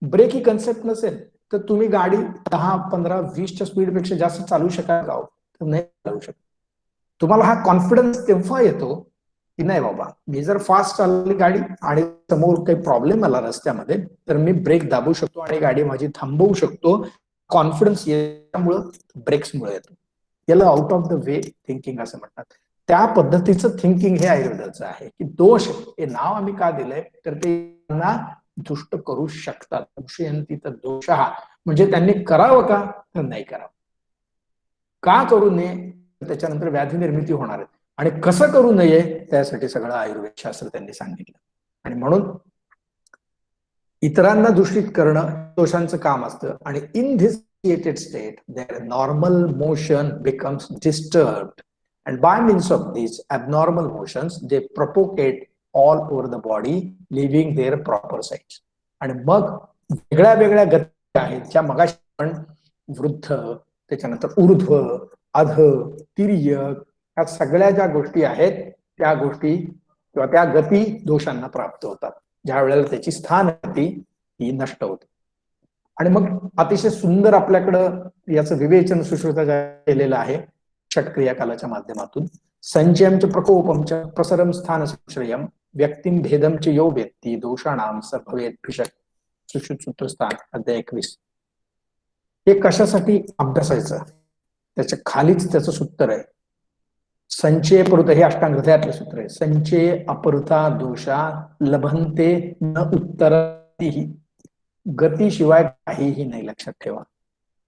ब्रेक ही कन्सेप्ट नसेल तर तुम्ही गाडी 10, 15, 20च्या स्पीड पेक्षा जास्त चालू शकाल का? तर नाही चालू शकत. तुम्हाला हा कॉन्फिडन्स तेव्हा येतो की नाही बाबा, मी जर फास्ट चालवली गाडी आणि समोर काही प्रॉब्लेम आला रस्त्यामध्ये तर मी ब्रेक दाबू शकतो आणि गाडी माझी थांबवू शकतो. कॉन्फिडन्स यामुळं ब्रेक्समुळे येतो. याला out of the way thinking असं म्हणतात. त्या पद्धतीचं थिंकिंग हे आयुर्वेदाचं आहे की दोष हे नाव आम्ही का दिलंय, तर ते दुष्ट करू शकतात. दोषयंती तर दोषः म्हणजे त्यांनी करावं का, तर नाही करावं. का करू नये, त्याच्यानंतर व्याधी निर्मिती होणार आहे, आणि कसं करू नये त्यासाठी सगळं आयुर्वेद शास्त्र त्यांनी सांगितलं. आणि म्हणून इतरांना दूषित करणं दोषांचं काम असतं. आणि in this state their normal motion becomes disturbed, and by means of these abnormal motions they propagate all over the body, leaving their proper sites. आणि मग वेगळ्या वेगळ्या गती आहेत ज्या मगाशी आपण वृद्ध, त्याच्यानंतर ऊर्ध्व, अध, तिर्यक, या सगळ्या ज्या गोष्टी आहेत त्या गोष्टी किंवा त्या गती दोषांना प्राप्त होतात ज्या वेळेला त्याची स्थानगती ही नष्ट होते. आणि मग अतिशय सुंदर आपल्याकडं याचं विवेचन सुश्रुता केलेलं आहे षटक्रियाकालाच्या माध्यमातून. संचयमच प्रकोपमच प्रसरम स्थान संश्रयम व्यक्तिम भेदमच यो व्यक्ती दोषाणाम स भवेत भिषक. सुश्रुत सूत्रस्थान अध्याय 21. हे कशासाठी अभ्यासायचं, त्याच्या खालीच त्याचं सूत्र आहे. संचय परुत, हे अष्टांग हृदयातलं सूत्र आहे. संचय अपरुता दोषा लभंते न उत्तरतीही. गतीशिवाय काहीही नाही, लक्षात ठेवा.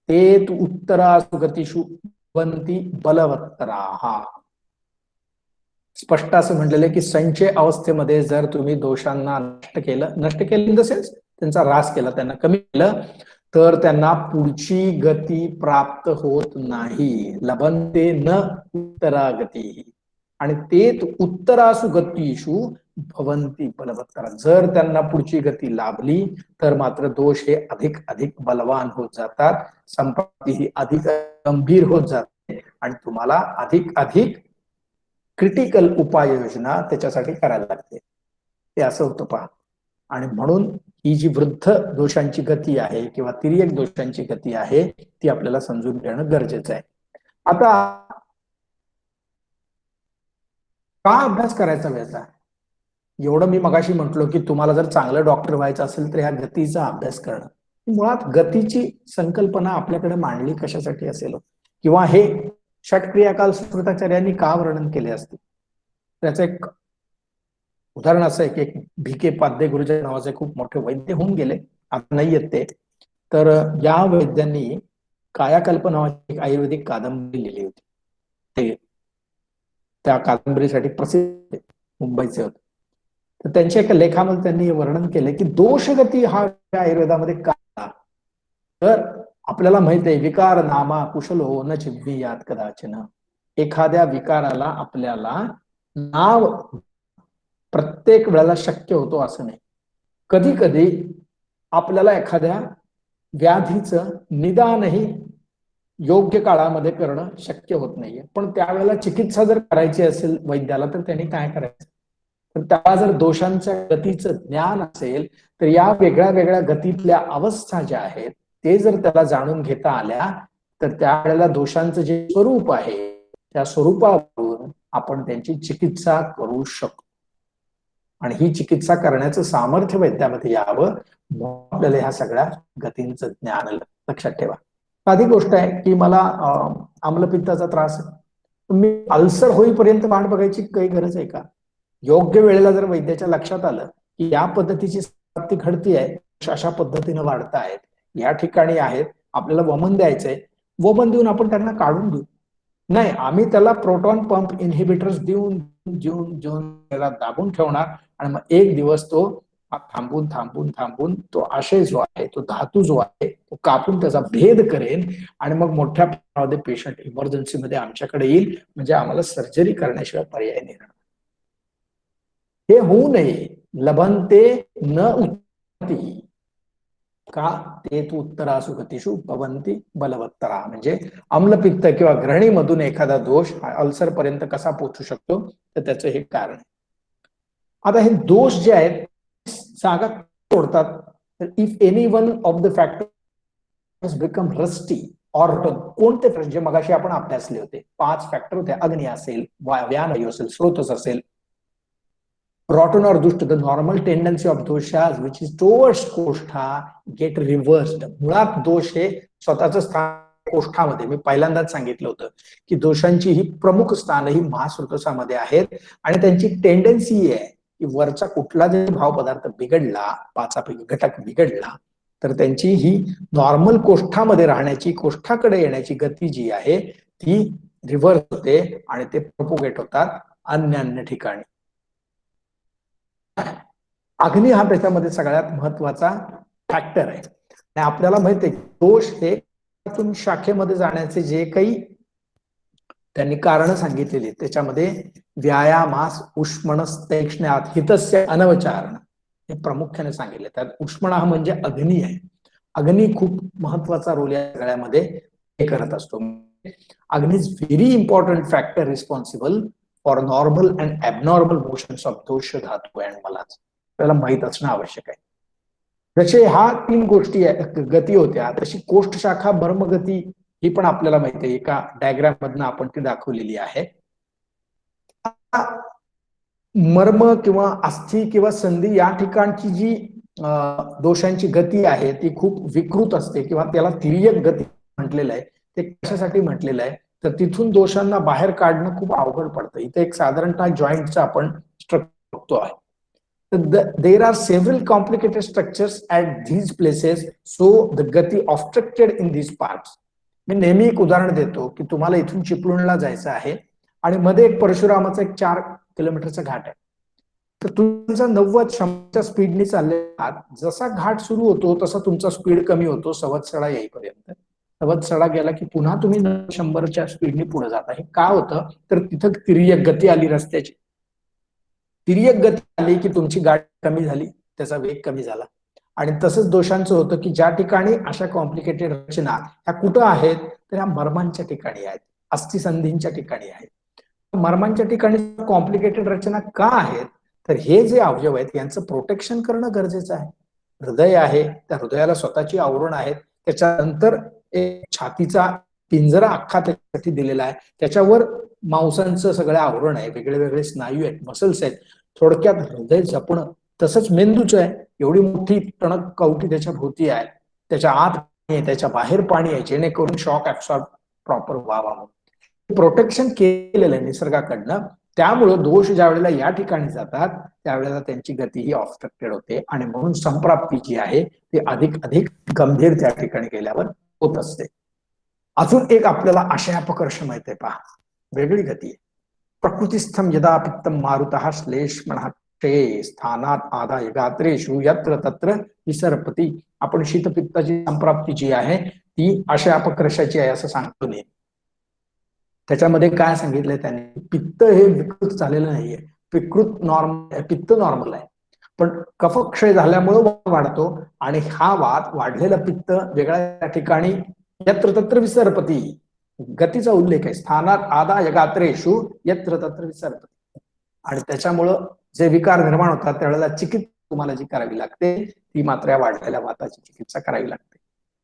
ते तू उत्तरासु गतीषु वंती बलवत्तरा. स्पष्ट असं म्हटलेलं आहे की संचय अवस्थेमध्ये जर तुम्ही दोषांना नष्ट केलं इन द सेन्स त्यांचा ह्रास केला, त्यांना कमी केलं, तर त्यांना पुढची गती प्राप्त होत नाही. लभन्ते न उत्तरागती, आणि ते उत्तरासु गतीषु भवंती बलवत्तरा. जर त्यांना पुढची गती लाभली तर मात्र दोष हे अधिक अधिक बलवान होत जातात, संपत्ती ही अधिक गंभीर होत जाते आणि तुम्हाला अधिक अधिक क्रिटिकल उपाययोजना त्याच्यासाठी करायला लागते. ते असं होतं पहा. आणि म्हणून ही जी वृद्ध दोषांची गती आहे किंवा तिर्यक दोषांची गती आहे ती आपल्याला समजून घेणं गरजेचं आहे. आता का अभ्यास करायचा व्हायचा? एवढं मी मगाशी म्हटलो की तुम्हाला जर चांगलं डॉक्टर व्हायचं असेल तर ह्या गतीचा अभ्यास करणं. मुळात गतीची संकल्पना आपल्याकडे मांडली कशासाठी असेल, किंवा हे षटक्रियाकाल सुश्रुताचार्यांनी का वर्णन केले असते? त्याचं एक उदाहरण असं आहे की एक भिके पाध्ये गुरुजी नावाचे खूप मोठे वैद्य होऊन गेले, आता नाही येत ते. तर या वैद्यांनी कायाकल्प नावाची एक आयुर्वेदिक कादंबरी लिहिली होती. ते त्या कादंबरीसाठी प्रसिद्ध मुंबईचे होते. तर त्यांच्या एका लेखामध्ये त्यांनी वर्णन केलं की दोषगती हा आयुर्वेदामध्ये का. तर आपल्याला माहित आहे विकार नामा कुशलो न चिव्हियात कदाचन. एखाद्या विकाराला आपल्याला नाव प्रत्येक वेळेला शक्य होतो असं नाही. कधी कधी आपल्याला एखाद्या व्याधीचं निदानही योग्य काळामध्ये करणं शक्य होत नाहीये, पण त्यावेळेला चिकित्सा जर करायची असेल वैद्याला तर त्यांनी काय करायचं, तर त्याला जर दोषांच्या गतीचं ज्ञान असेल तर या वेगळ्या वेगळ्या गतीतल्या अवस्था ज्या आहेत ते जर त्याला जाणून घेता आल्या तर त्यावेळेला दोषांचं जे स्वरूप आहे त्या स्वरूपावरून आपण त्यांची चिकित्सा करू शकतो. आणि ही चिकित्सा करण्याचं सामर्थ्य वैद्यामध्ये यावं म्हणून आपल्याला ह्या सगळ्या गतींचं ज्ञान लक्षात ठेवा. साधी गोष्ट आहे की मला आम्लपित्ताचा त्रास आहे, मी अल्सर होईपर्यंत वाट बघायची काही गरज आहे का? योग्य वेळेला जर वैद्याच्या लक्षात आलं की या पद्धतीची ती घडती आहे, अशा पद्धतीने वाढतायत, या ठिकाणी आहेत, आपल्याला वमन द्यायचंय, वमन देऊन आपण त्यांना काढून देऊ. नाही, आम्ही त्याला प्रोटॉन पंप इनहिबिटर्स देऊन देऊन देऊन त्याला दाबून ठेवणार आणि मग एक दिवस तो थांबून थांबून थांबून तो आशय जो आहे, तो धातू जो आहे तो कापून त्याचा भेद करेन आणि मग मोठ्या प्रमाणामध्ये पेशंट इमर्जन्सीमध्ये आमच्याकडे येईल, म्हणजे आम्हाला सर्जरी करण्याशिवाय पर्याय नाही. हे होऊ नये. लभन्ते न उत्तरागती का ते तू उत्तरासु गतीषु भवन्ति बलवत्तरा. म्हणजे अम्लपित्त किंवा ग्रहणीमधून एखादा दोष अल्सर पर्यंत कसा पोहोचू शकतो तर त्याचं हे कारण आहे. आता हे दोष जे आहेत जागा तोडतात. तर if any one of the factors become rusty or कोणते जे मगाशी आपण अभ्यासले होते 5 फॅक्टर होते, अग्नी असेल, व्यानवायू असेल, स्रोतस असेल, rotten or dusht, the normal tendency of doshas which is towards कोष्ठा get reversed. मुळात दोष हे स्वतःचं स्थान कोष्ठामध्ये, मी पहिल्यांदाच सांगितलं होतं की दोषांची ही प्रमुख स्थान ही महास्रोतसामध्ये आहेत आणि त्यांची टेंडन्सी आहे की वरचा कुठला जरी भाव पदार्थ बिघडला, 5पैकी घटक बिघडला तर त्यांची ही नॉर्मल कोष्ठामध्ये राहण्याची, कोष्ठाकडे येण्याची गती जी आहे ती रिव्हर्स होते आणि ते प्रोपोगेट होतात अन्य अन्य ठिकाणी. अग्नी हा त्याच्यामध्ये सगळ्यात महत्वाचा फॅक्टर आहे. आणि आपल्याला माहिती आहे दोष हे शाखेमध्ये जाण्याचे जे काही त्यांनी कारण सांगितलेली त्याच्यामध्ये व्यायामास उष्मणस्तैक्ष्ण्यात हितस्य अनवचारण हे प्रामुख्याने सांगितले. त्यात उष्मण हा म्हणजे अग्नी आहे. अग्नी खूप महत्वाचा रोल या सगळ्यामध्ये हे करत असतो. अग्नी is very important factor responsible for normal and abnormal motions of दोष धातू अँड मलाच. त्याला माहित असणं आवश्यक आहे. जसे हा 3 गोष्टी गती होत्या तशी कोष्ठ शाखा मर्मगती ही पण आपल्याला माहिती आहे. एका डायग्राम मधनं आपण ती दाखवलेली आहे. मर्म किंवा अस्थि किंवा संधी या ठिकाणची जी दोषांची गती आहे ती खूप विकृत असते किंवा त्याला तिर्यक गती म्हटलेलं आहे. ते कशासाठी म्हटलेलं आहे तर तिथून दोषांना बाहेर काढणं खूप अवघड पडतं. इथे एक साधारणतः जॉईंटचा आपण स्ट्रक्चर बघतो आहे. There are several complicated structures at these places, so the gati obstructed in these parts. मी नेहमी एक उदाहरण देतो की तुम्हाला इथून चिपळूणला जायचं आहे आणि मध्ये एक परशुरामाचा एक 4 किलोमीटरचा घाट आहे. तर तुमचा 90-100च्या स्पीडने चालले आहात. जसा घाट सुरू होतो तसा तुमचा स्पीड कमी होतो सवत्सडा येईपर्यंत. सवत्सडा गेला की पुन्हा तुम्ही 100च्या स्पीडने पुढे जाता. हे का होतं तर तिथं तिर्यक गती आली रस्त्याची. तिर्यक गती आली की तुमची गाडी कमी झाली, त्याचा वेग कमी झाला. आणि तसंच दोषांचं होतं की ज्या ठिकाणी अशा कॉम्प्लिकेटेड रचना ह्या कुठं आहेत तर ह्या मर्मांच्या ठिकाणी आहेत, अस्थिसंधींच्या ठिकाणी आहेत. मर्मांच्या ठिकाणी कॉम्प्लिकेटेड रचना का आहेत तर हे जे अवयव आहेत यांचं प्रोटेक्शन करणं गरजेचं आहे. हृदय आहे, त्या हृदयाला स्वतःची आवरण आहेत. त्याच्यानंतर एक छातीचा पिंजरा अख्खा त्याच्यासाठी दिलेला आहे. त्याच्यावर मांसांचं सगळं आवरण आहे, वेगळे वेगळे स्नायू आहेत, मसल्स आहेत. थोडक्यात हृदय जपणं. तसंच मेंदूच आहे, एवढी मोठी टणक कवटी त्याच्या भोवती आहे, त्याच्या आत पाणी आहे, त्याच्या बाहेर पाणी आहे, जेणेकरून शॉक ऍब्सॉर्ब प्रॉपर व्हावा. प्रोटेक्शन केलेलं आहे निसर्गाकडनं. त्यामुळं दोष ज्या वेळेला या ठिकाणी जातात त्यावेळेला त्यांची गती ही ऑब्स्ट्रक्टेड होते आणि म्हणून संप्राप्ती जी आहे ती अधिक अधिक गंभीर त्या ठिकाणी गेल्यावर होत असते. अजून एक आपल्याला आशयापकर्ष माहिती आहे पहा, वेगळी गती आहे. प्रकृतिस्थम यदा पित्तम मारुतः श्लेष्मणः क्षये स्थानात आदाय गात्रेषु यत्र तत्र विसर्पती. आपण शीतपित्ताची संप्राप्ती जी आहे ती आशयापकर्षाची आहे असं सांगतो नाही. त्याच्यामध्ये काय सांगितलंय त्यांनी, पित्त हे विकृत झालेलं नाहीये, विकृत नॉर्मल, पित्त नॉर्मल आहे, पण कफक्षय झाल्यामुळे वाढतो आणि हा वाढलेला पित्त वेगळ्या ठिकाणी यत्र तत्र विसर्पती, गतीचा उल्लेख आहे. स्थानात आदाय गात्रेषु यत्र तत्र विसर्पती. आणि त्याच्यामुळं जे विकार निर्माण होतात त्यावेळेला चिकित्सा तुम्हाला जी करावी लागते ती मात्र या वाढलेल्या वाताची चिकित्सा करावी लागते.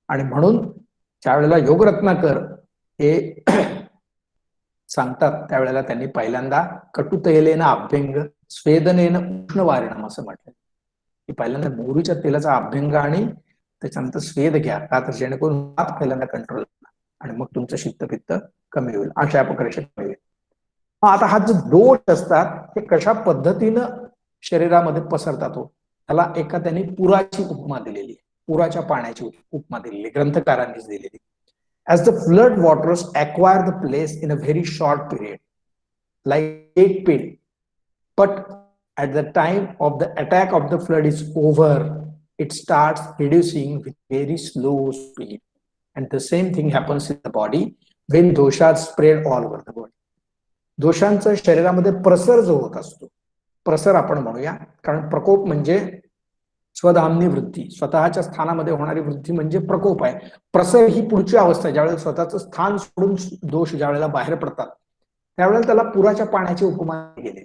आणि म्हणून ज्या वेळेला योगरत्नाकर हे सांगतात त्यावेळेला त्यांनी पहिल्यांदा कटुतैलेन अभ्यंग स्वेदनेन उष्णवारिणम असं म्हटलं की पहिल्यांदा मोहरीच्या तेलाचा अभ्यंग आणि त्याच्यानंतर स्वेद घ्या, का तर जेणेकरून हात पहिल्यांदा कंट्रोल आणि मग तुमचं शीतपित्त कमी होईल, अशा अपकर्ष कमी होईल. आता हा जो दोष असतात ते कशा पद्धतीनं शरीरामध्ये पसरतात हो, त्याला एका त्यांनी पुराची उपमा दिलेली, पुराच्या पाण्याची उपमा दिलेली, ग्रंथकारांनीच दिलेली. As the flood waters acquire the place in a very short period, like a pit, but at the time of the attack of the flood is over, it starts reducing with very slow speed. And the same thing happens in the body when doshas spread all over the body. दोषांचा शरीरामध्ये प्रसर जो होत असतो, प्रसर आपण म्हणूया, कारण प्रकोप म्हणजे स्वधामनी वृद्धी, स्वतःच्या स्थानामध्ये होणारी वृद्धी म्हणजे प्रकोप आहे. प्रसर ही पुढची अवस्था, ज्यावेळेला स्वतःचं स्थान सोडून दोष ज्यावेळेला बाहेर पडतात त्यावेळेला त्याला पुराच्या पाण्याची उपमा गेली.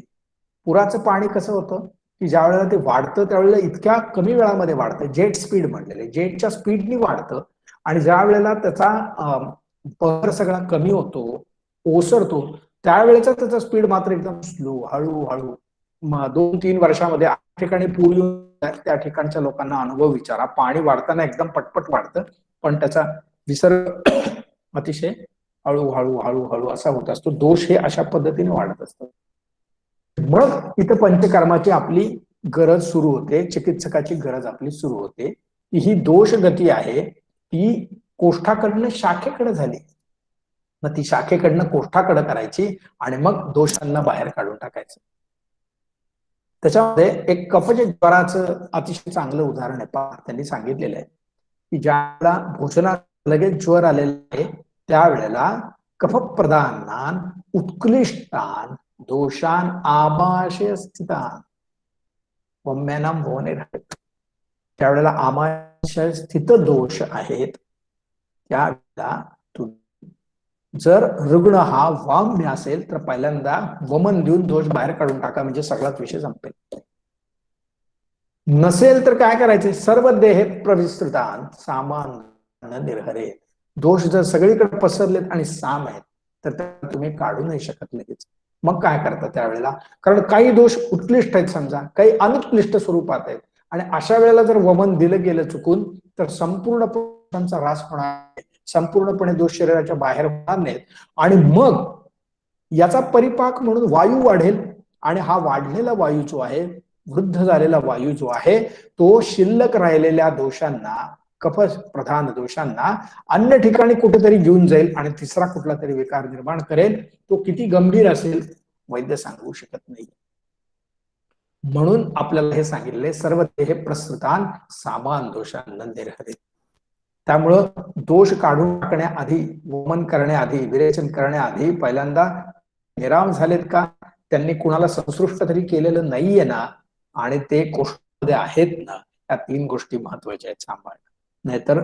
पुराचं पाणी कसं होतं की ज्या वेळेला ते वाढतं त्यावेळेला इतक्या कमी वेळामध्ये वाढतं, जेट स्पीड म्हणलेले, जेटच्या स्पीडनी वाढतं. आणि ज्या वेळेला त्याचा पहर सगळा कमी होतो, ओसरतो, त्यावेळेचा त्याचा स्पीड मात्र एकदम स्लो, हळूहळू. 2-3 वर्षामध्ये ठिकाणी पूर त्या ठिकाणच्या लोकांना अनुभव विचारा, पाणी वाढताना एकदम पटपट वाढतं पण त्याचा विसर्ग अतिशय हळूहळू हळूहळू असा होत असतो. दोष हे अशा पद्धतीने वाढत असतात. मग इथं पंचकर्माची आपली गरज सुरू होते, चिकित्सकाची गरज आपली सुरू होते. ही दोष गती आहे ती कोष्ठाकडनं शाखेकडे झाली, मग ती शाखेकडनं कोष्ठाकडे करायची आणि मग दोषांना बाहेर काढून टाकायचं. त्याच्यामध्ये एक कफज ज्वराचं अतिशय चांगलं उदाहरण आहे पहा. त्यांनी सांगितलेलं आहे की ज्यावेळेला भोजनात लगेच ज्वर आलेला आहे त्यावेळेला कफप्रधानान उत्क्लिष्टान दोषान आमाशय स्थितान वम्यानाम भवने राहत. त्यावेळेला आमाशय स्थित दोष आहेत त्यावेळेला जर रुग्ण हा वाम्य असेल तर पहिल्यांदा वमन देऊन दोष बाहेर काढून टाका, म्हणजे सगळाच विषय संपेल. नसेल तर काय करायचे, सर्व देहे प्रविस्तृतान सामान निर्हरे. दोष जर सगळीकडे पसरलेत आणि साम आहेत तर तुम्ही काढू नाही शकत लगेच. मग काय करता त्यावेळेला, कारण काही दोष उत्कृष्ट आहेत समजा, काही अनुत्कृष्ट स्वरूपात आहेत आणि अशा वेळेला जर वमन दिलं गेलं चुकून तर संपूर्ण दोषांचा ऱ्हास होणार, संपूर्णपणे दोष शरीराच्या बाहेर होणार नाहीत. आणि मग याचा परिपाक म्हणून वायू वाढेल आणि हा वाढलेला वायू जो आहे, वृद्ध झालेला वायू जो आहे तो शिल्लक राहिलेल्या दोषांना, कफ प्रधान दोषांना अन्य ठिकाणी कुठेतरी घेऊन जाईल आणि तिसरा कुठला तरी विकार निर्माण करेल. तो किती गंभीर असेल वैद्य सांगू शकत नाही. म्हणून आपल्याला हे सांगितले सर्व देह प्रसृतान सामान दोषांना निर्हरे. त्यामुळं दोष काढून टाकण्याआधी, वमन करण्याआधी, विरेचन करण्याआधी पहिल्यांदा निराम झालेत का, त्यांनी कुणाला संसृष्ट तरी केलेलं नाहीये ना, आणि ते कोष्ठामध्ये आहेत ना, या 3 गोष्टी महत्वाच्या आहेत सांभाळणं. नाहीतर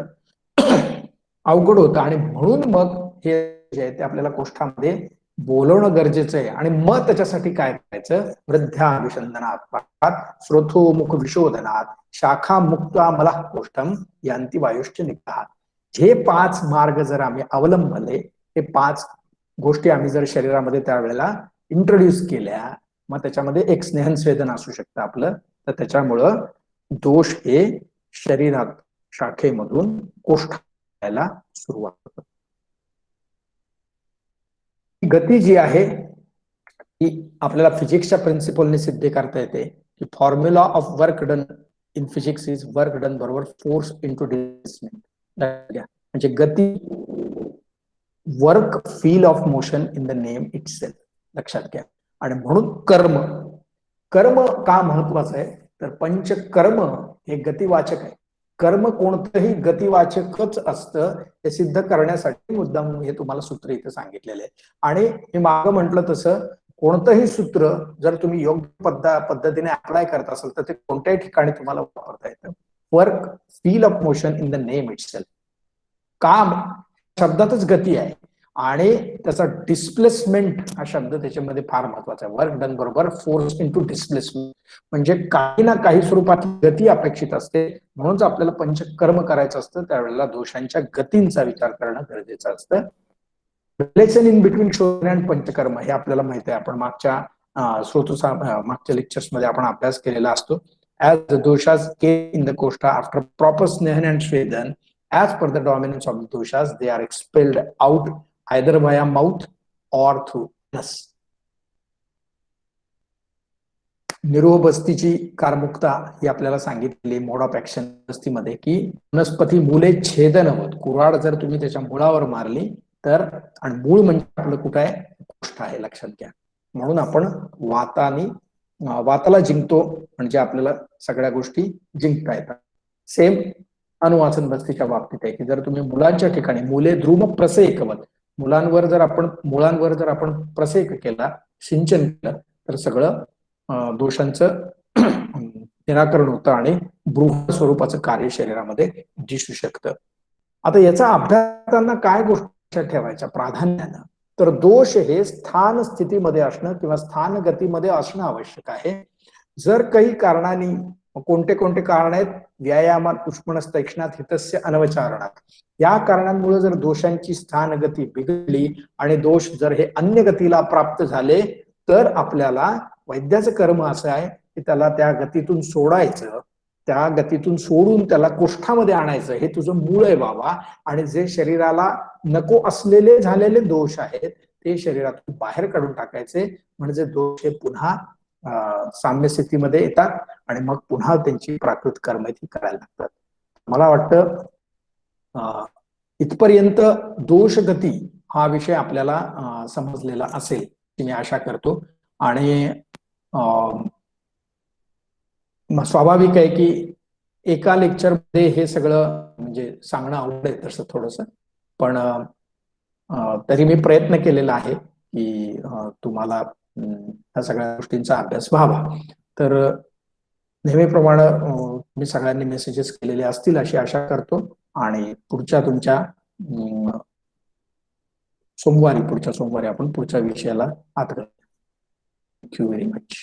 अवघड होतं. आणि म्हणून मग हे जे आहे ते आपल्याला कोष्ठामध्ये बोलवणं गरजेचं आहे. आणि मग त्याच्यासाठी काय करायचं, वृद्ध्याभिषंदनात, श्रोथोमुख विशोधनात, शाखा मुक्ता मलः कोष्ठम यांती वायुश्च निघतात. हे 5 मार्ग जर आम्ही अवलंबले, हे 5 गोष्टी आम्ही जर शरीरामध्ये त्यावेळेला इंट्रोड्यूस केल्या, मग त्याच्यामध्ये एक स्नेहस्वेदन असू शकतं आपलं, तर त्याच्यामुळं दोष हे शरीरात शाखेमधून कोष्ठाला सुरुवात होतं. गती जी आहे ती आपल्याला फिजिक्सच्या प्रिन्सिपलने सिद्ध करता येते की formula of work done in physics is work done बरोबर फोर्स इंटू डिस्प्लेसमेंट. म्हणजे गती work feel of motion in the name itself, लक्षात घ्या. आणि म्हणून कर्म, कर्म का महत्वाचं आहे, तर पंचकर्म हे गतिवाचक आहे. कर्म कोणतंही गतिवाचकच असतं हे सिद्ध करण्यासाठी मुद्दाम हे तुम्हाला सूत्र इथं सांगितलेलं आहे. आणि मी मागं म्हटलं तसं कोणतंही सूत्र जर तुम्ही योग्य पद्धतीने अप्लाय करत असाल तर ते कोणत्याही ठिकाणी तुम्हाला वापरता येतं. Work feel of motion in the name itself. काम शब्दातच गती आहे आणि त्याचा डिस्प्लेसमेंट हा शब्द त्याच्यामध्ये फार महत्वाचा आहे. वर्क डन बरोबर फोर्स इंटू डिस्प्लेसमेंट, म्हणजे काही ना काही स्वरूपात गती अपेक्षित असते. म्हणूनच आपल्याला पंचकर्म करायचं असतं, त्यावेळेला दोषांच्या गतींचा विचार करणं गरजेचं असतं. रिलेशन इन बिटवीन शोधन अँड पंचकर्म हे आपल्याला माहिती आहे. आपण मागच्या मागच्या लेक्चर्स मध्ये आपण अभ्यास केलेला असतो. ऍज द दोषास केम इन द कोष्ठा आफ्टर प्रॉपर स्नेहन अँड स्वेदन, as per the dominance of the doshas, they are expelled out either via mouth or through anus. निरोह बस्तीची कारमुक्ता ही आपल्याला सांगितलेली मोड ऑफ ऍक्शन बस्तीमध्ये की वनस्पती मूले छेदन होत. कुऱ्हाड जर तुम्ही त्याच्या मुळावर मारली तर, आणि मूळ म्हणजे आपलं कुठं आहे, कोष्ठ आहे, लक्षात घ्या. म्हणून आपण वाताला जिंकतो, म्हणजे आपल्याला सगळ्या गोष्टी जिंकता येतात. सेम अनुवाचन बस्तीच्या बाबतीत आहे की जर तुम्ही मुलांच्या ठिकाणी मुले द्रुम प्रसेकवत, मुलांवर जर आपण प्रसेक केला, सिंचन केलं, तर सगळं दोषांचं निराकरण होतं आणि बृहत स्वरूपाचं कार्य शरीरामध्ये दिसू शकतं. आता याचा अभ्यासांना काय गोष्टी ठेवायच्या प्राधान्यानं, तर दोष हे स्थान स्थितीमध्ये असणं किंवा स्थान गतीमध्ये असणं आवश्यक आहे. जर काही कारणांनी, कोणते कोणते कारण आहेत, व्यायामात पुष्पणस तीक्ष्णात हितस्य अनवचारणात, या कारणांमुळे जर दोषांची स्थान गती बिघडली आणि दोष जर हे अन्य गतीला प्राप्त झाले, तर आपल्याला वैद्याचं कर्म असं आहे की त्याला त्या गतीतून सोडायचं, त्या गतीतून सोडून त्याला कोष्ठामध्ये आणायचं. हे तुझं मूळ आहे बाबा. आणि जे शरीराला नको असलेले झालेले दोष आहेत ते शरीरातून बाहेर काढून टाकायचे, म्हणजे दोष हे पुन्हा साम्य स्थितीमध्ये येतात आणि मग पुन्हा त्यांची प्राकृत कर्म ती करायला लागतात. मला वाटतं इथपर्यंत दोषगती हा विषय आपल्याला समजलेला असेल की मी आशा करतो. आणि स्वाभाविक आहे की एका लेक्चरमध्ये हे सगळं म्हणजे सांगणं अवघड आहे तसं थोडंसं, पण तरी मी प्रयत्न केलेला आहे की तुम्हाला ह्या सगळ्या गोष्टींचा अभ्यास व्हावा. तर नेहमीप्रमाणे मी सगळ्यांनी मेसेजेस केलेले असतील अशी आशा करतो. आणि पुढच्या सोमवारी आपण पुढच्या विषयाला हात घालू. Thank you very much.